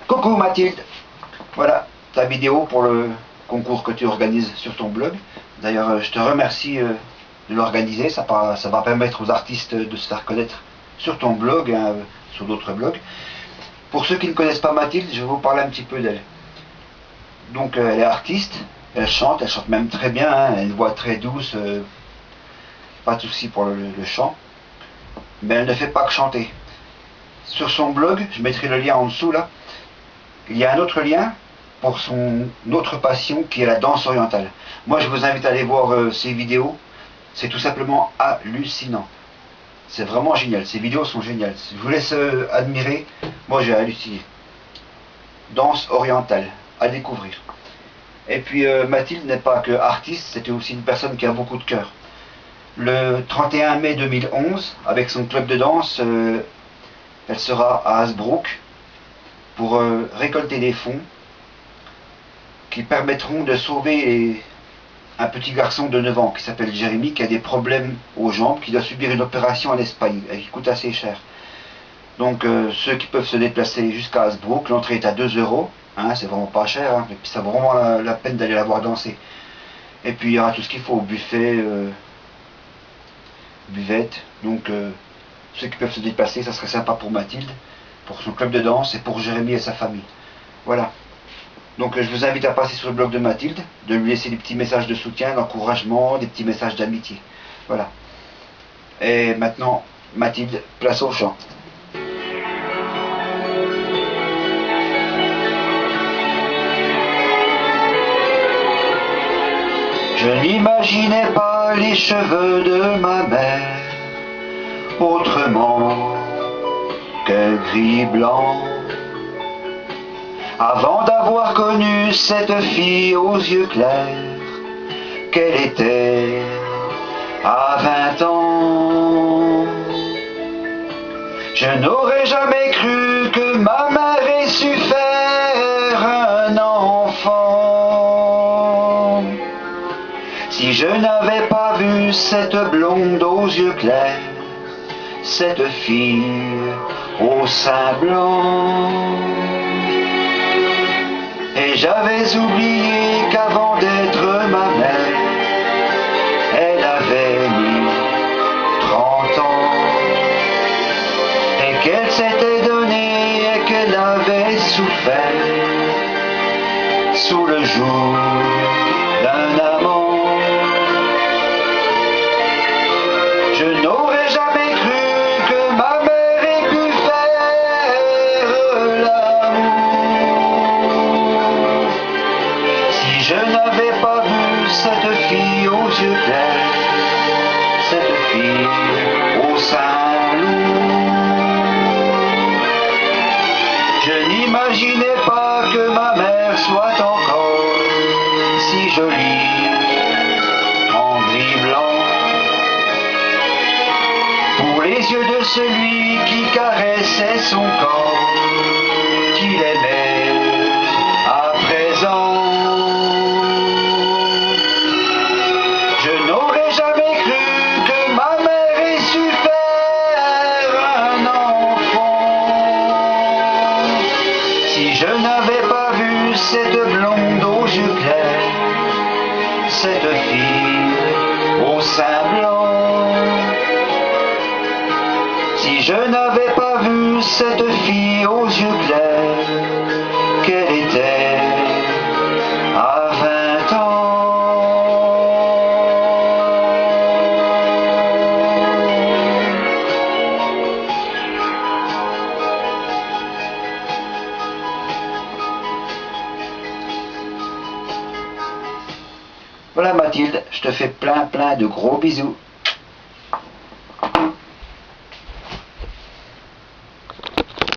Coucou Mathilde, voilà ta vidéo pour le concours que tu organises sur ton blog. D'ailleurs, je te remercie de l'organiser, ça va permettre aux artistes de se faire connaître sur ton blog, hein, sur d'autres blogs. Pour ceux qui ne connaissent pas Mathilde, je vais vous parler un petit peu d'elle. Donc elle est artiste, elle chante même très bien, hein, elle a une voix très douce, pas de souci pour le chant. Mais elle ne fait pas que chanter. Sur son blog, je mettrai le lien en dessous là, il y a un autre lien pour son autre passion qui est la danse orientale. Moi je vous invite à aller voir ses vidéos, c'est tout simplement hallucinant. C'est vraiment génial, ces vidéos sont géniales. Je vous laisse admirer, moi j'ai halluciné. Danse orientale, à découvrir. Et puis Mathilde n'est pas que artiste, c'était aussi une personne qui a beaucoup de cœur. Le 31 mai 2011, avec son club de danse, elle sera à Hasbrook pour récolter des fonds qui permettront de sauver un petit garçon de 9 ans qui s'appelle Jérémy, qui a des problèmes aux jambes, qui doit subir une opération en Espagne et qui coûte assez cher. Donc ceux qui peuvent se déplacer jusqu'à Hasbrook, l'entrée est à 2 €, hein, c'est vraiment pas cher, hein, et puis ça vaut vraiment la peine d'aller la voir danser. Et puis il y aura tout ce qu'il faut, buffet, buvette, donc ceux qui peuvent se déplacer, ça serait sympa pour Mathilde, pour son club de danse et pour Jérémy et sa famille. Voilà. Donc je vous invite à passer sur le blog de Mathilde, de lui laisser des petits messages de soutien, d'encouragement, des petits messages d'amitié. Voilà. Et maintenant, Mathilde, place au chant. Je n'imaginais pas les cheveux de ma mère autrement que gris-blanc. Avant d'avoir connu cette fille aux yeux clairs, qu'elle était à 20 ans. Je n'aurais jamais cru que ma mère ait su faire un enfant. Si je n'avais pas vu cette blonde aux yeux clairs, cette fille au sein blanc. Et j'avais oublié qu'avant d'être ma mère, elle avait mis 30 ans. Et qu'elle s'était donnée et qu'elle avait souffert sous le joug d'un amant. Je n'aurais jamais cru que ma mère ait pu faire l'amour. Si je n'avais pas vu cette fille aux yeux clairs, cette fille au sein lourd, je n'imaginais pas que ma mère soit encore si jolie en gris blanc. Pour les yeux de celui qui caressait son corps, qu'il aimait à présent. Je n'aurais jamais cru que ma mère ait su faire un enfant. Si je n'avais pas vu cette blonde aux yeux clairs, cette fille au sein blanc. Si je n'avais pas vu cette fille aux yeux clairs, qu'elle était à 20 ans. Voilà Mathilde, je te fais plein de gros bisous.